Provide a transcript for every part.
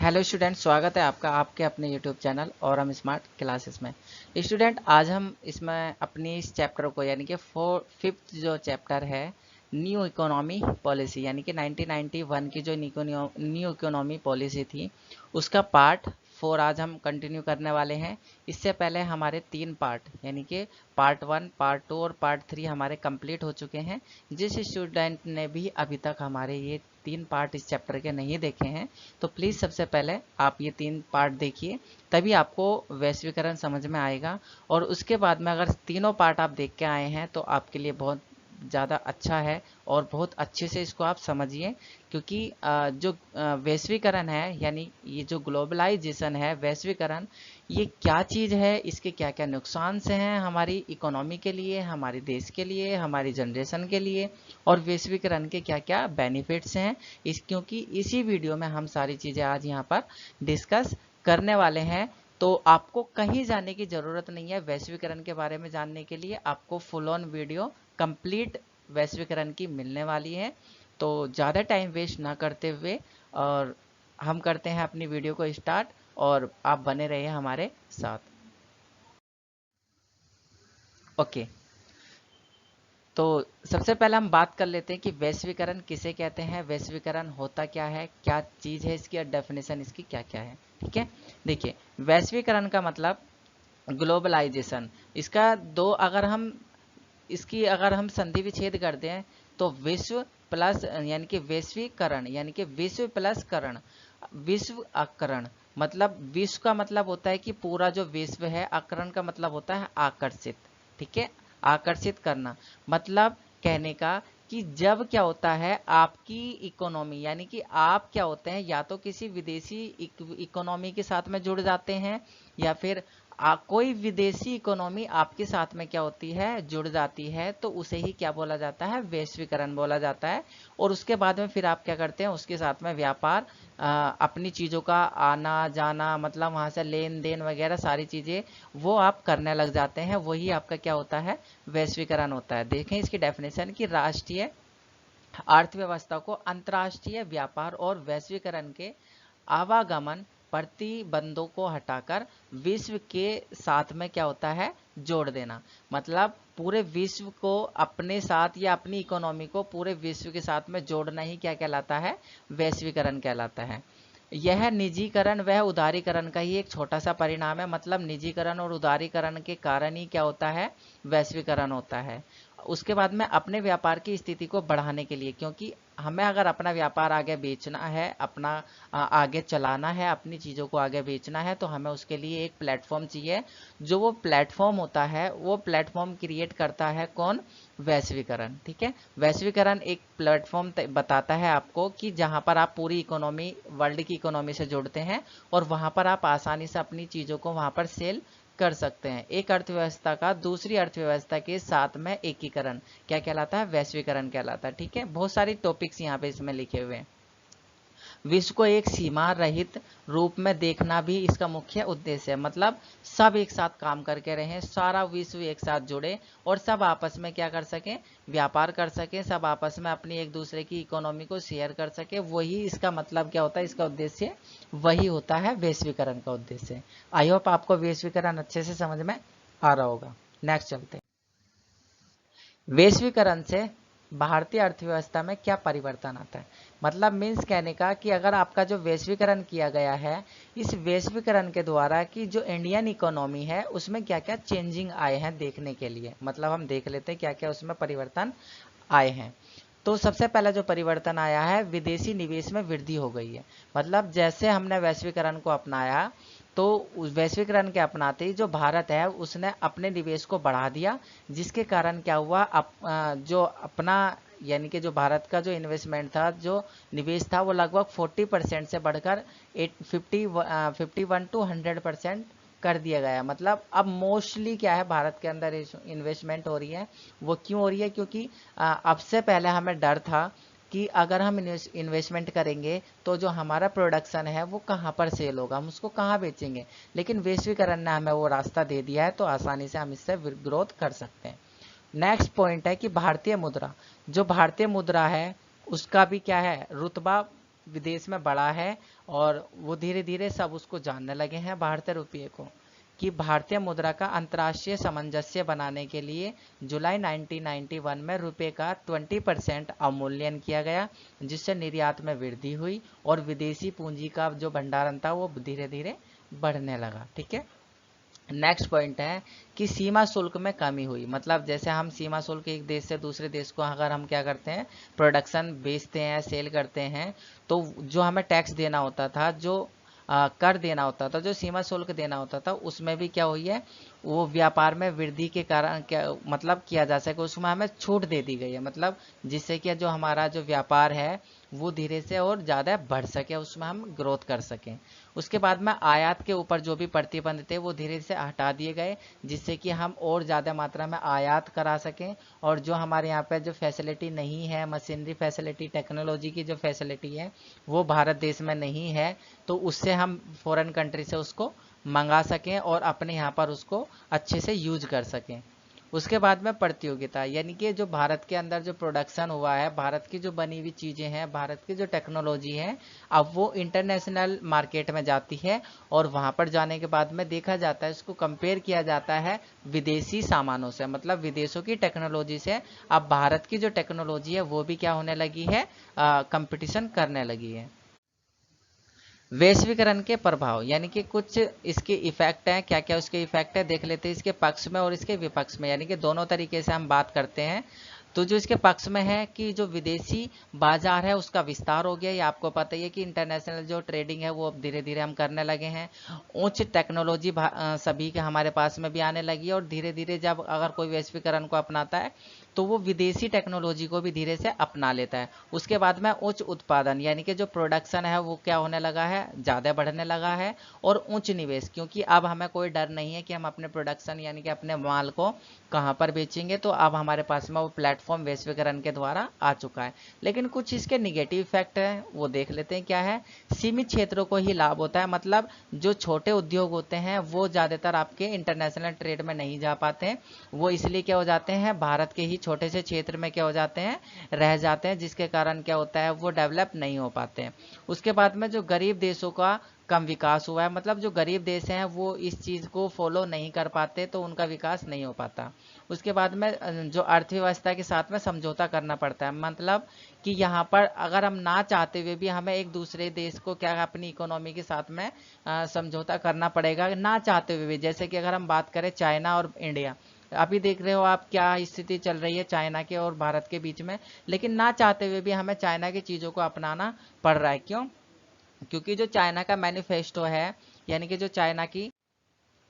Hello student, स्वागत है आपका आपके अपने यूट्यूब चैनल और हम स्मार्ट क्लासेस में। स्टूडेंट, आज हम इसमें अपनी इस चैप्टर को यानी कि फिफ्थ जो चैप्टर है न्यू इकोनॉमी पॉलिसी यानी कि 1991 की जो न्यू इकोनॉमी पॉलिसी थी उसका पार्ट 4 आज हम कंटिन्यू करने वाले हैं। इससे पहले हमारे 3 पार्ट यानी कि पार्ट 1, पार्ट 2 और पार्ट 3 हमारे कंप्लीट हो चुके हैं। जिस स्टूडेंट ने भी अभी तक हमारे ये 3 पार्ट इस चैप्टर के नहीं देखे हैं तो प्लीज़ सबसे पहले आप ये 3 पार्ट देखिए, तभी आपको वैश्वीकरण समझ में आएगा। और उसके बाद में अगर तीनों पार्ट आप देख के आए हैं तो आपके लिए बहुत ज़्यादा अच्छा है और बहुत अच्छे से इसको आप समझिए, क्योंकि जो वैश्वीकरण है यानी ये जो ग्लोबलाइजेशन है, वैश्वीकरण, ये क्या चीज़ है, इसके क्या क्या नुकसान से हैं हमारी इकोनॉमी के लिए, हमारे देश के लिए, हमारी जनरेशन के लिए, और वैश्वीकरण के क्या क्या बेनिफिट्स हैं क्योंकि इसी वीडियो में हम सारी चीज़ें आज यहाँ पर डिस्कस करने वाले हैं। तो आपको कहीं जाने की ज़रूरत नहीं है। वैश्वीकरण के बारे में जानने के लिए आपको फुल ऑन वीडियो कंप्लीट वैश्वीकरण की मिलने वाली है। तो ज़्यादा टाइम वेस्ट ना करते हुए और हम करते हैं अपनी वीडियो को स्टार्ट, और आप बने रहिए हमारे साथ। ओके, तो सबसे पहले हम बात कर लेते हैं कि वैश्वीकरण किसे कहते हैं, वैश्वीकरण होता क्या है, क्या चीज़ है इसकी, और डेफिनेशन इसकी क्या क्या है। ठीक है, देखिए, वैश्वीकरण का मतलब ग्लोबलाइजेशन। इसका दो अगर हम संधि विच्छेद कर दें तो विश्व प्लस यानी कि वैश्वीकरण यानी कि विश्व प्लस करण, विश्व आकरण। मतलब विश्व का मतलब होता है कि पूरा जो विश्व है, आकरण का मतलब होता है आकर्षित। ठीक है, आकर्षित करना मतलब कहने का कि जब क्या होता है आपकी इकोनॉमी यानी कि आप क्या होते हैं, या तो किसी विदेशी इकोनॉमी के साथ में जुड़ जाते हैं, या फिर कोई विदेशी इकोनॉमी आपके साथ में क्या होती है, जुड़ जाती है, तो उसे ही क्या बोला जाता है, वैश्वीकरण बोला जाता है। और उसके बाद में फिर आप क्या करते हैं, उसके साथ में व्यापार, अपनी चीज़ों का आना जाना, मतलब वहाँ से लेन देन वगैरह सारी चीज़ें वो आप करने लग जाते हैं, वही आपका क्या होता है, वैश्वीकरण होता है। देखें इसकी डेफिनेशन की राष्ट्रीय अर्थव्यवस्था को अंतर्राष्ट्रीय व्यापार और वैश्वीकरण के आवागमन प्रतिबंधों को हटाकर विश्व के साथ में क्या होता है, जोड़ देना। मतलब पूरे विश्व को अपने साथ या अपनी इकोनॉमी को पूरे विश्व के साथ में जोड़ना ही क्या कहलाता है, वैश्वीकरण कहलाता है। यह निजीकरण व उदारीकरण का ही एक छोटा सा परिणाम है। मतलब निजीकरण और उदारीकरण के कारण ही क्या होता है, वैश्वीकरण होता है। उसके बाद में अपने व्यापार की स्थिति को बढ़ाने के लिए, क्योंकि हमें अगर अपना व्यापार आगे बेचना है, अपना आगे चलाना है, अपनी चीज़ों को आगे बेचना है, तो हमें उसके लिए एक प्लेटफॉर्म चाहिए। जो वो प्लेटफॉर्म होता है, वो प्लेटफॉर्म क्रिएट करता है कौन, वैश्वीकरण। ठीक है, वैश्वीकरण एक प्लेटफॉर्म बताता है आपको कि जहाँ पर आप पूरी इकोनॉमी, वर्ल्ड की इकोनॉमी से जुड़ते हैं और वहाँ पर आप आसानी से अपनी चीज़ों को वहाँ पर सेल कर सकते हैं। एक अर्थव्यवस्था का दूसरी अर्थव्यवस्था के साथ में एकीकरण क्या कहलाता है, वैश्वीकरण कहलाता है। ठीक है, बहुत सारी टॉपिक्स यहाँ पे इसमें लिखे हुए हैं। विश्व को एक सीमा रहित रूप में देखना भी इसका मुख्य उद्देश्य है। मतलब सब एक साथ काम करके रहें, सारा विश्व एक साथ जुड़े और सब आपस में क्या कर सकें, व्यापार कर सकें, सब आपस में अपनी एक दूसरे की इकोनॉमी को शेयर कर सके। वही इसका मतलब क्या होता है, इसका उद्देश्य वही होता है वैश्वीकरण का उद्देश्य। आई होप आपको वैश्वीकरण अच्छे से समझ में आ रहा होगा। नेक्स्ट चलते हैं। वैश्वीकरण से भारतीय अर्थव्यवस्था में क्या परिवर्तन आता है। मतलब मीन्स कहने का कि अगर आपका जो वैश्वीकरण किया गया है, इस वैश्वीकरण के द्वारा कि जो इंडियन इकोनॉमी है उसमें क्या क्या चेंजिंग आए हैं देखने के लिए। मतलब हम देख लेते हैं क्या क्या उसमें परिवर्तन आए हैं। तो सबसे पहला जो परिवर्तन आया है, विदेशी निवेश में वृद्धि हो गई है। मतलब जैसे हमने वैश्वीकरण को अपनाया, तो उस वैश्वीकरण के अपनाते ही जो भारत है उसने अपने निवेश को बढ़ा दिया, जिसके कारण क्या हुआ, जो अपना यानी कि जो भारत का जो इन्वेस्टमेंट था, जो निवेश था, वो लगभग 40% से बढ़कर 51 to 100% कर दिया गया। मतलब अब मोस्टली क्या है, भारत के अंदर इन्वेस्टमेंट हो रही है। वो क्यों हो रही है, क्योंकि अब से पहले हमें डर था कि अगर हम इन्वेस्टमेंट करेंगे तो जो हमारा प्रोडक्शन है वो कहाँ पर सेल होगा, हम उसको कहाँ बेचेंगे। लेकिन वैश्वीकरण ने हमें वो रास्ता दे दिया है, तो आसानी से हम इससे ग्रोथ कर सकते हैं। नेक्स्ट पॉइंट है कि भारतीय मुद्रा, जो भारतीय मुद्रा है उसका भी क्या है, रुतबा विदेश में बढ़ा है और वो धीरे धीरे सब उसको जानने लगे हैं भारतीय रुपये को, कि भारतीय मुद्रा का अंतर्राष्ट्रीय सामंजस्य बनाने के लिए जुलाई 1991 में रुपये का 20% अवमूल्यन किया गया, जिससे निर्यात में वृद्धि हुई और विदेशी पूंजी का जो भंडारण था वो धीरे धीरे बढ़ने लगा। ठीक है, नेक्स्ट पॉइंट है कि सीमा शुल्क में कमी हुई। मतलब जैसे हम सीमा शुल्क एक देश से दूसरे देश को अगर हम क्या करते हैं, प्रोडक्शन बेचते हैं, सेल करते हैं, तो जो हमें टैक्स देना होता था, जो कर देना होता था, जो सीमा शुल्क देना होता था, उसमें भी क्या हुई है, वो व्यापार में वृद्धि के कारण क्या मतलब किया जा सके, उसमें हमें छूट दे दी गई है। मतलब जिससे कि जो हमारा जो व्यापार है वो धीरे से और ज़्यादा बढ़ सके, उसमें हम ग्रोथ कर सकें। उसके बाद में आयात के ऊपर जो भी प्रतिबंध थे वो धीरे से हटा दिए गए, जिससे कि हम और ज़्यादा मात्रा में आयात करा सकें। और जो हमारे यहाँ पे जो फैसिलिटी नहीं है, मशीनरी फैसिलिटी, टेक्नोलॉजी की जो फैसिलिटी है वो भारत देश में नहीं है, तो उससे हम फॉरेन कंट्री से उसको मंगा सकें और अपने यहाँ पर उसको अच्छे से यूज कर सकें। उसके बाद में प्रतियोगिता, यानी कि जो भारत के अंदर जो प्रोडक्शन हुआ है, भारत की जो बनी हुई चीज़ें हैं, भारत की जो टेक्नोलॉजी है, अब वो इंटरनेशनल मार्केट में जाती है और वहाँ पर जाने के बाद में देखा जाता है, इसको कंपेयर किया जाता है विदेशी सामानों से, मतलब विदेशों की टेक्नोलॉजी से। अब भारत की जो टेक्नोलॉजी है वो भी क्या होने लगी है, कंपटीशन करने लगी है। वैश्वीकरण के प्रभाव, यानी कि कुछ इसके इफेक्ट हैं, क्या क्या उसके इफेक्ट है देख लेते हैं, इसके पक्ष में और इसके विपक्ष में, यानी कि दोनों तरीके से हम बात करते हैं। तो जो इसके पक्ष में है कि जो विदेशी बाजार है उसका विस्तार हो गया। ये आपको पता ही है कि इंटरनेशनल जो ट्रेडिंग है वो अब धीरे धीरे हम करने लगे हैं। उच्च टेक्नोलॉजी सभी के हमारे पास में भी आने लगी है और धीरे धीरे जब अगर कोई वैश्वीकरण को अपनाता है तो वो विदेशी टेक्नोलॉजी को भी धीरे से अपना लेता है। उसके बाद में उच्च उत्पादन, यानी कि जो प्रोडक्शन है वो क्या होने लगा है, ज़्यादा बढ़ने लगा है। और उच्च निवेश, क्योंकि अब हमें कोई डर नहीं है कि हम अपने प्रोडक्शन यानी कि अपने माल को कहाँ पर बेचेंगे, तो अब हमारे पास में वो प्लेटफॉर्म वैश्वीकरण के द्वारा आ चुका है। लेकिन कुछ इसके निगेटिव इफेक्ट है, वो देख लेते हैं क्या है। सीमित क्षेत्रों को ही लाभ होता है, मतलब जो छोटे उद्योग होते हैं वो ज़्यादातर आपके इंटरनेशनल ट्रेड में नहीं जा पाते हैं। वो इसलिए क्या हो जाते हैं, भारत के ही छोटे से क्षेत्र में क्या हो जाते हैं, रह जाते हैं, जिसके कारण क्या होता है, वो डेवलप नहीं हो पाते हैं। उसके बाद में जो गरीब देशों का कम विकास हुआ है, मतलब जो गरीब देश हैं वो इस चीज़ को फॉलो नहीं कर पाते, तो उनका विकास नहीं हो पाता। उसके बाद में जो अर्थव्यवस्था के साथ में समझौता करना पड़ता है, मतलब कि यहाँ पर अगर हम ना चाहते हुए भी हमें एक दूसरे देश को क्या अपनी इकोनॉमी के साथ में समझौता करना पड़ेगा, ना चाहते हुए भी। जैसे कि अगर हम बात करें चाइना और इंडिया, अभी देख रहे हो आप क्या स्थिति चल रही है चाइना के और भारत के बीच में, लेकिन ना चाहते हुए भी हमें चाइना की चीज़ों को अपनाना पड़ रहा है। क्यों? क्योंकि जो चाइना का मैन्युफेस्टो है, यानी कि जो चाइना की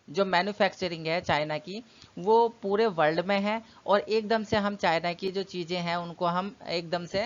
जो मैन्युफैक्चरिंग है चाइना की, वो पूरे वर्ल्ड में है। और एकदम से हम चाइना की जो चीज़ें हैं उनको हम एकदम से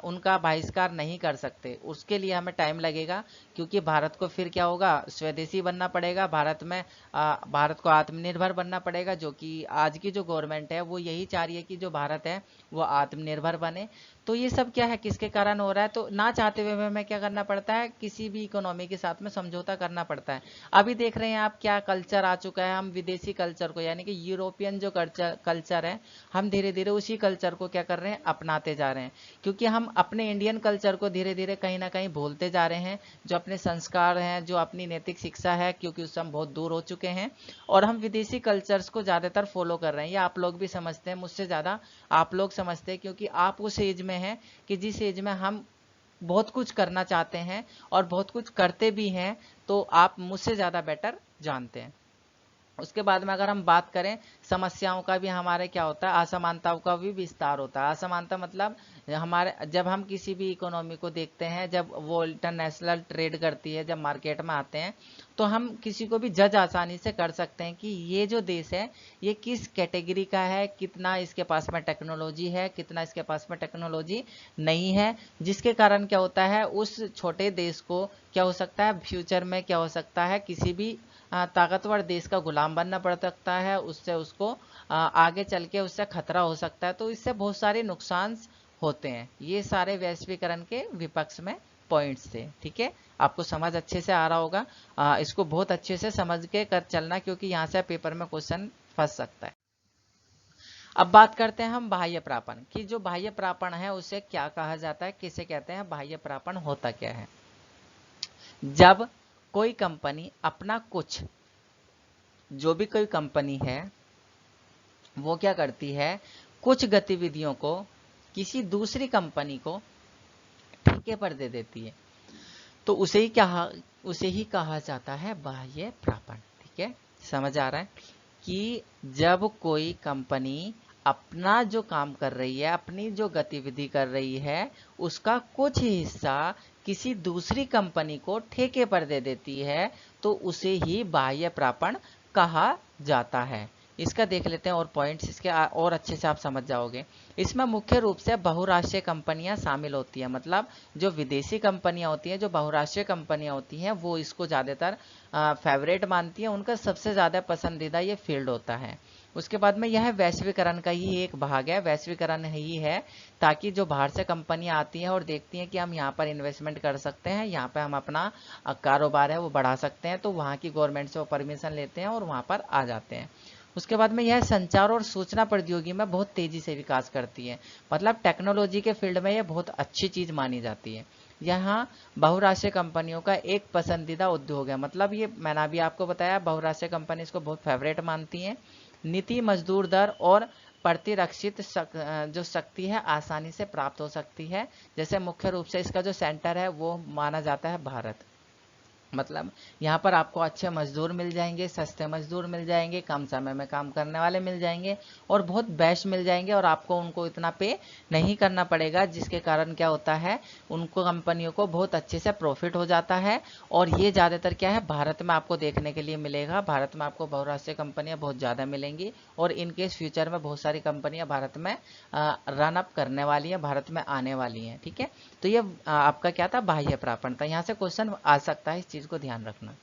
उनका बहिष्कार नहीं कर सकते, उसके लिए हमें टाइम लगेगा। क्योंकि भारत को फिर क्या होगा, स्वदेशी बनना पड़ेगा, भारत में भारत को आत्मनिर्भर बनना पड़ेगा। जो कि आज की जो गवर्नमेंट है वो यही चाह रही है कि जो भारत है वो आत्मनिर्भर बने। तो ये सब क्या है, किसके कारण हो रहा है, तो ना चाहते हुए हमें क्या करना पड़ता है, किसी भी इकोनॉमी के साथ में समझौता करना पड़ता है। अभी देख रहे हैं आप क्या कल्चर आ चुका है, हम विदेशी कल्चर को, यानी कि यूरोपियन जो कल्चर है, हम धीरे धीरे उसी कल्चर को क्या कर रहे हैं, अपनाते जा रहे हैं। क्योंकि हम अपने इंडियन कल्चर को धीरे धीरे कहीं ना कहीं भूलते जा रहे हैं, जो अपने संस्कार हैं, जो अपनी नैतिक शिक्षा है, क्योंकि उससे हम बहुत दूर हो चुके हैं और हम विदेशी कल्चर्स को ज़्यादातर फॉलो कर रहे हैं। ये आप लोग भी समझते हैं, मुझसे ज़्यादा आप लोग समझते हैं, क्योंकि आप उस एज में हैं कि जिस एज में हम बहुत कुछ करना चाहते हैं और बहुत कुछ करते भी हैं, तो आप मुझसे ज़्यादा बेटर जानते हैं। उसके बाद में अगर हम बात करें समस्याओं का भी, हमारे क्या होता है, असमानताओं का भी विस्तार होता है। असमानता मतलब हमारे, जब हम किसी भी इकोनॉमी को देखते हैं, जब वो इंटरनेशनल ट्रेड करती है, जब मार्केट में आते हैं, तो हम किसी को भी जज आसानी से कर सकते हैं कि ये जो देश है ये किस कैटेगरी का है, कितना इसके पास में टेक्नोलॉजी है, कितना इसके पास में टेक्नोलॉजी नहीं है। जिसके कारण क्या होता है, उस छोटे देश को क्या हो सकता है, फ्यूचर में क्या हो सकता है, किसी भी ताकतवर देश का गुलाम बनना पड़ सकता है, उससे उसको आगे चल के उससे खतरा हो सकता है। तो इससे बहुत सारे नुकसान होते हैं। ये सारे वैश्वीकरण के विपक्ष में पॉइंट्स थे। ठीक है, आपको समझ अच्छे से आ रहा होगा। इसको बहुत अच्छे से समझ के कर चलना, क्योंकि यहाँ से पेपर में क्वेश्चन फंस सकता है। अब बात करते हैं हम बाह्य प्रापण कि जो बाह्य प्रापण है उसे क्या कहा जाता है, किसे कहते हैं, बाह्य प्रापण होता क्या है। जब कोई कंपनी अपना कुछ, जो भी कोई कंपनी है वो क्या करती है, कुछ गतिविधियों को किसी दूसरी कंपनी को ठेके पर दे देती है, तो उसे ही कहा जाता है बाह्य प्रापण। ठीक है, समझ आ रहा है कि जब कोई कंपनी अपना जो काम कर रही है, अपनी जो गतिविधि कर रही है, उसका कुछ हिस्सा किसी दूसरी कंपनी को ठेके पर दे देती है, तो उसे ही बाह्य प्रापण कहा जाता है। इसका देख लेते हैं और पॉइंट्स इसके और अच्छे से आप समझ जाओगे। इसमें मुख्य रूप से बहुराष्ट्रीय कंपनियां शामिल होती हैं, मतलब जो विदेशी कंपनियां होती हैं, जो बहुराष्ट्रीय कंपनियां होती हैं, वो इसको ज़्यादातर फेवरेट मानती हैं, उनका सबसे ज़्यादा पसंदीदा ये फील्ड होता है। उसके बाद में यह वैश्वीकरण का ही एक भाग है, वैश्वीकरण ही है ताकि जो बाहर से कंपनियां आती हैं और देखती हैं कि हम यहाँ पर इन्वेस्टमेंट कर सकते हैं, यहाँ पर हम अपना कारोबार है वो बढ़ा सकते हैं, तो वहाँ की गवर्नमेंट से वो परमिशन लेते हैं और वहाँ पर आ जाते हैं। उसके बाद में यह संचार और सूचना प्रौद्योगिकी में बहुत तेजी से विकास करती है, मतलब टेक्नोलॉजी के फील्ड में यह बहुत अच्छी चीज मानी जाती है। यहाँ बहुराष्ट्रीय कंपनियों का एक पसंदीदा उद्योग है, मतलब ये मैंने अभी आपको बताया बहुराष्ट्रीय कंपनी इसको बहुत फेवरेट मानती है। नीति, मजदूर दर और प्रतिरक्षित जो शक्ति है आसानी से प्राप्त हो सकती है। जैसे मुख्य रूप से इसका जो सेंटर है वो माना जाता है भारत, मतलब यहाँ पर आपको अच्छे मजदूर मिल जाएंगे, सस्ते मजदूर मिल जाएंगे, कम समय में काम करने वाले मिल जाएंगे और बहुत बेस्ट मिल जाएंगे, और आपको उनको इतना पे नहीं करना पड़ेगा, जिसके कारण क्या होता है, उनको कंपनियों को बहुत अच्छे से प्रॉफिट हो जाता है। और ये ज़्यादातर क्या है, भारत में आपको देखने के लिए मिलेगा। भारत में आपको बहुराष्ट्रीय कंपनियां बहुत ज़्यादा मिलेंगी और इनकेस फ्यूचर में बहुत सारी कंपनियां भारत में रन अप करने वाली हैं, भारत में आने वाली हैं। ठीक है, तो ये आपका क्या था, बाह्य प्रापण था। यहाँ से क्वेश्चन आ सकता है, इस चीज को ध्यान रखना।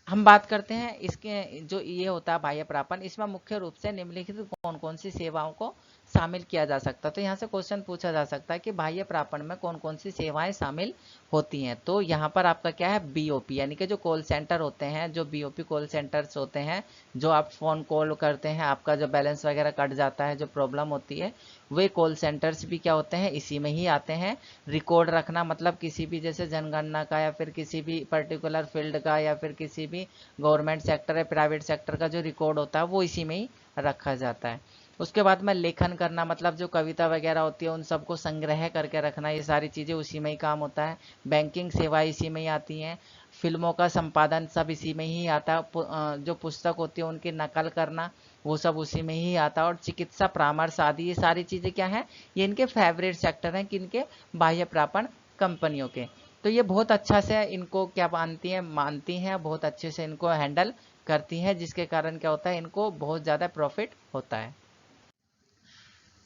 हम बात करते हैं इसके जो ये होता है बाह्य प्रापण, इसमें मुख्य रूप से निम्नलिखित कौन कौन सी सेवाओं को शामिल किया जा सकता है। तो यहाँ से क्वेश्चन पूछा जा सकता है कि बाह्य प्रापण में कौन कौन सी सेवाएं शामिल होती हैं। तो यहाँ पर आपका क्या है, बीओपी, यानी कि जो कॉल सेंटर होते हैं, जो बीओपी कॉल सेंटर्स होते हैं, जो आप फोन कॉल करते हैं, आपका जो बैलेंस वगैरह कट जाता है, जो प्रॉब्लम होती है, वे कॉल सेंटर्स भी क्या होते हैं, इसी में ही आते हैं। रिकॉर्ड रखना, मतलब किसी भी जैसे जनगणना का या फिर किसी भी पर्टिकुलर फील्ड का या फिर किसी भी गवर्नमेंट सेक्टर या प्राइवेट सेक्टर का जो रिकॉर्ड होता है वो इसी में ही रखा जाता है। उसके बाद में लेखन करना, मतलब जो कविता वगैरह होती है उन सबको संग्रह करके रखना, ये सारी चीज़ें उसी में ही काम होता है। बैंकिंग सेवा इसी में ही आती हैं। फिल्मों का संपादन सब इसी में ही आता है। जो पुस्तक होती है उनकी नकल करना वो सब उसी में ही आता है। और चिकित्सा परामर्श आदि ये सारी चीज़ें क्या हैं, ये इनके फेवरेट सेक्टर हैं, किनके, बाह्य प्रापण कंपनियों के। तो ये बहुत अच्छा से इनको क्या मानती हैं, बहुत अच्छे से इनको हैंडल करती हैं, जिसके कारण क्या होता है, इनको बहुत ज़्यादा प्रॉफिट होता है।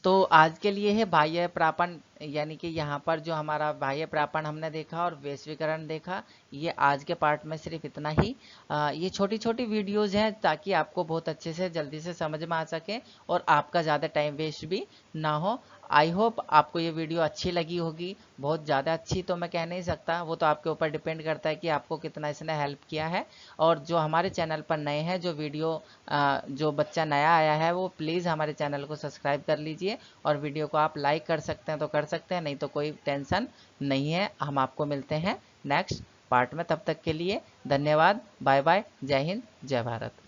तो आज के लिए है बाह्य प्रापण, यानी कि यहाँ पर जो हमारा बाह्य प्रापण हमने देखा और वैश्वीकरण देखा, ये आज के पार्ट में सिर्फ इतना ही। ये छोटी छोटी वीडियोज हैं ताकि आपको बहुत अच्छे से जल्दी से समझ में आ सके और आपका ज़्यादा टाइम वेस्ट भी ना हो। आई होप आपको ये वीडियो अच्छी लगी होगी। बहुत ज़्यादा अच्छी तो मैं कह नहीं सकता, वो तो आपके ऊपर डिपेंड करता है कि आपको कितना इसने हेल्प किया है। और जो हमारे चैनल पर नए हैं, जो वीडियो जो बच्चा नया आया है, वो प्लीज़ हमारे चैनल को सब्सक्राइब कर लीजिए और वीडियो को आप लाइक कर सकते हैं तो कर सकते हैं, नहीं तो कोई टेंशन नहीं है। हम आपको मिलते हैं नेक्स्ट पार्ट में, तब तक के लिए धन्यवाद, बाय बाय, जय हिंद, जय भारत।